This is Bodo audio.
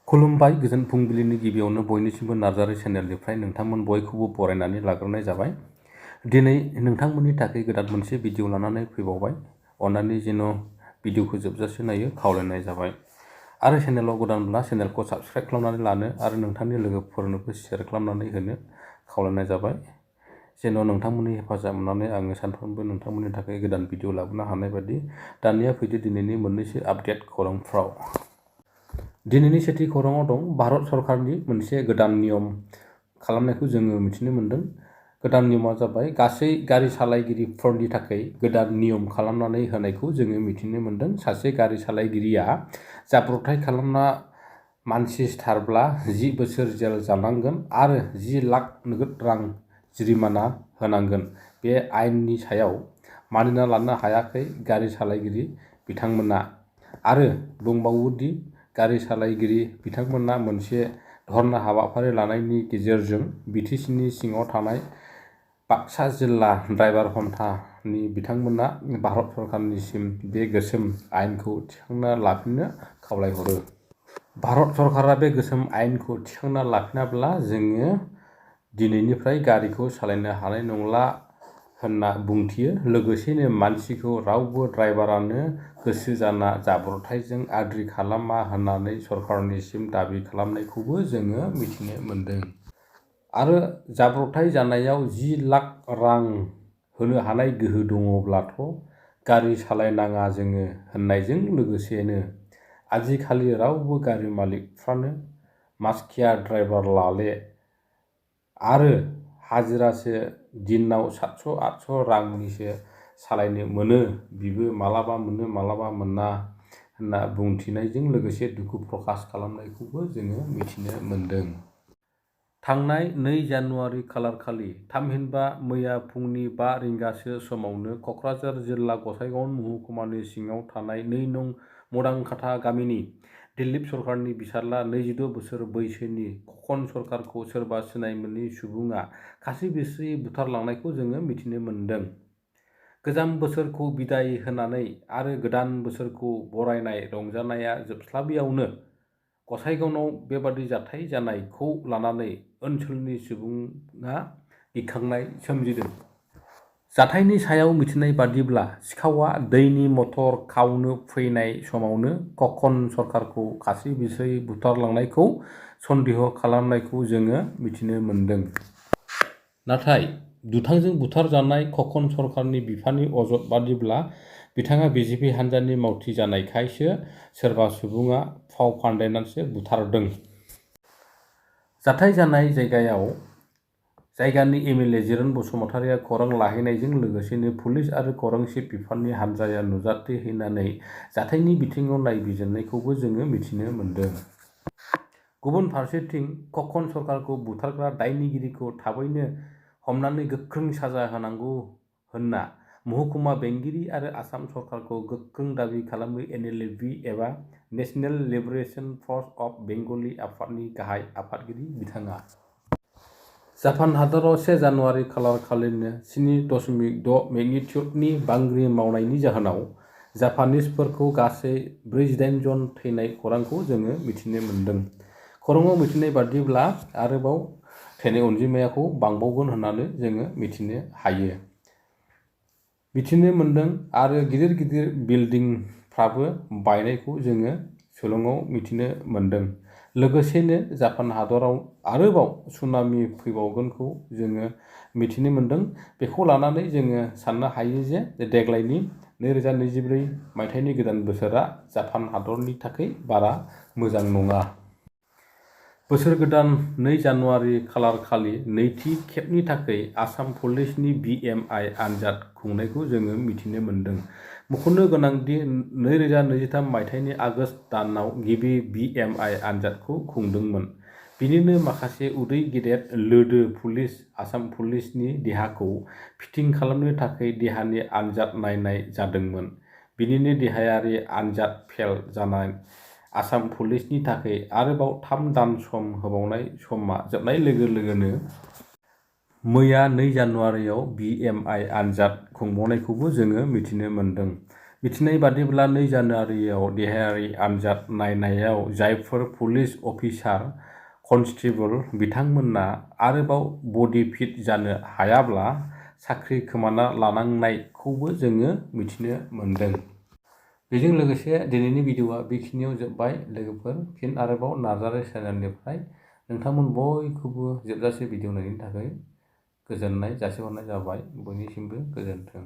खुलुमबाय गोजोन फुंबिलिनि गिबियावनो बयनिसिमबो नार्जारी चेनेलनिफ्राय नोंथांमोन बयखौबो बरायनानै लाग्रोनाय जाबाय। दिनै नोंथांमोननि थाखाय गोदान मोनसे भिडिअ लानानै फैबावबाय। अन्नानै जेन' भिडिअखौ जोबजासे नायो खावलायनाय जाबाय। आरो चेनेलाव गोदानब्ला चेनेलखौ साबस्क्राइब खालामनानै लानो आरो नोंथांनि लोगोफोरनोबो शेयार खालामनानै होनो खावलायनाय जाबाय। जेन' नोंथांमोननि हेफाजाब मोननानै आङो सानफ्रोमबो नोंथांमोननि थाखाय गोदान भिडिअ लाबोनो हानाय बायदि। दानिया फैदो दिनैनि मोननैसो आपडेट खौरांफ्राव। दिनैनि सेथि खौराङाव दं भारत सरकारनि मोनसे गोदान नियम खालामनायखौ जोङो मिथिनो मोन्दों। गोदान नियमा जाबाय गासै गारि सालायगिरिफोरनि थाखाय गोदान नियम खालामनानै होनायखौ जोङो मिथिनो मोन्दों। सासे गारि सालायगिरिया जाब्रबथाय खालामना मानसि सिथारब्ला 10 बोसोर जेल जानांगोन आरो 10 लाख नोगोद रां जुरिमाना होनांगोन। बे आयेननि सायाव मानिना लानो हायाखै गारि सालायगिरि बिथांमोना आरो बुंबावोदि गारि सालायगिरि बिथांमोना मोनसे धर्ना हाबाफारि लानायनि गेजेरजों बिटिसिनि सिङाव थानाय बाक्सा जिल्ला ड्राइभार हन्थानि बिथांमोना भारत सरकारनिसिम बे गोसोम आयेनखौ थिखांना लाफिननो खावलायहरो। भारत सरकारा बे गोसोम आयेनखौ थिखांना लाफिनाब्ला जोङो दिनैनिफ्राय गारिखौ सालायनो हानाय नंला होनना बुंथियो। लोगोसेनो मानसिखौ रावबो ड्राइभारानो गोसो जाना जाब्रबथायजों आद्रि खालामा होननानै सरकारनिसिम दाबि खालामनायखौबो जोङो मिथिनो मोन्दों। आरो जाब्रबथाय जानायाव 10 लाख रां होनो हानाय गोहो दङब्लाथ' गारि सालायनाङा जोङो होननायजों लोगोसेनो आजिखालि रावबो गारि मालिकफ्रानो मासखिया ड्राइभार लाले आरो हाजिरासो दिनाव 700-800 रांनिसो सालायनो मोनो, बिबो मालाबा मोनो मालाबा मोना होनना बुंथिनायजों लोगोसे दुखु प्रकाश खालामनायखौबो जोङो मिथिनो मोन्दों। थांनाय 2 जानुवारि खालारखालि थामहिनबा मैया फुंनि 5 रिंगासो समावनो क'क्राझार जिल्ला गसाइगाव महकुमानि सिङाव थानाय 2 नं मदांखाथा गामिनि दिलीप सरकारनि फिसाज्ला 26 बोसोर बैसोनि ख'खन सरकारखौ सोरबा सिनाय मोनै सुबुङा खास्रि बिस्रि बुथारलांनायखौ जोङो मिथिनो मोन्दों। गोजाम बोसोरखौ बिदाय होनानै आरो गोदान बोसोरखौ बरायनाय रंजानाया जोबस्लाबियावनो गसाइगावआव बेबादि जाथाय जानायखौ लानानै ओनसोलनि सुबुङा गिखांनाय सोमजिदों। जाथायनि सायाव मिथिनाय बादिब्ला सिखावआ दैनि मटर खावनो फैनाय समावनो ख'खन सरकारखौ खास्रि बिस्रि बुथारलांनायखौ सन्देह खालामनायखौ जोङो मिथिनो मोन्दों। नाथाय दुथांजों बुथारजानाय ख'खन सरकारनि बिफानि अजद बादिब्ला बिथाङा बिजेपि हान्जानि मावथि जानायखायसो सोरबा सुबुङा फाव फान्दायनानैसो बुथारदों। जाथाय जानाय जायगानि एमएलए जिरन बसुमतारिया खौरां लाहैनायजों लोगोसेनो पुलिस आरो खौरां चिफ बिफाननि हान्जाया नुजाथिहैनानै जाथायनि बिथिङाव नायबिजिरनायखौबो जोङो मिथिनो मोन्दों। गुबुन फारसेथिं ख'खन सरकारखौ बुथारग्रा दायनिगिरिखौ थाबैनो हमनानै गोख्रों साजा होनांगौ होनना महकुमा बेंगिरि आरो आसाम सरकारखौ गोख्रों दाबि खालामो एनएलएफबि एबा national liberation front of Bengali आफादनि गाहाय आफादगिरि बिथाङा। जापान हादराव 1 जानुवारि खालारखालिनो 7.6 मेगनिट्युडनि बांग्रि मावनायनि जाहोनाव जापानिसफोरखौ गासै 48 जन थैनाय खौरांखौ जोङो मिथिनो मोन्दों। खौराङाव मिथिनाय बादिब्ला आरोबाव थैनाय अनजिमाखौ बांबावगोन होननानै जोङो मिथिनो हायो। मिथिनो मोन्दों आरो गिदिर गिदिर बिल्डिंफ्राबो बायनायखौ जोङो सुलुङाव मिथिनो मोन्दों। लोगोसेनो जापान हादराव आरोबाव सुनामि फैबावगोनखौ जोङो मिथिनो मोन्दों। बेखौ लानानै जोङो साननो हायो जे देग्लायनि 2024 मायथाइनि गोदान बोसोरा जापान हादरनि थाखाय बारा मोजां नङा। बोसोर गोदान 2 जानुवारि खालारखालि नैथि खेबनि थाखाय आसाम पुलिसनि बिएमआइ आनजाद खुंनायखौ जोङो मिथिनो मोन्दों। मख'नो गोनांदि 2023 मायथाइनि आगस्त दानाव गिबि बिएमआइ आनजादखौ खुंदोंमोन। बिनिनो माखासे उदै गेदेर लोदो पुलिस आसाम पुलिसनि देहाखौ फिटिं खालामनो थाखाय देहानि आनजाद नायनाय जादोंमोन। बिनिनो देहायारि आनजाद फेल जानाय आसाम पुलिसनि थाखाय आरोबाव 3 दान सम होबावनाय समा जोबनाय लोगो लोगोनो मैया 2 जानुवारियाव बिएमआइ आनजाद खुंबावनायखौबो जोङो मिथिनो मोन्दों। मिथिनाय बादिब्ला 2 जानुवारियाव देहायारि आनजाद नायनायाव जायफोर पुलिस अफिसार कनस्टेबल बिथांमोना आरोबाव बडि फिट जानो हायाब्ला साख्रि खोमाना लानांनायखौबो जोङो मिथिनो मोन्दों। बेजों लोगोसे दिनैनि भिडिअ'आ बेखिनियाव जोब्बाय लोगोफोर। फिन आरोबाव नार्जारी चेनेलनिफ्राय नोंथांमोन बयखौबो जोबजासे भिडिअ नायनायनि थाखाय गोजोननाय जासिहरनाय जाबाय। बयनिसिमबो गोजोन्थों।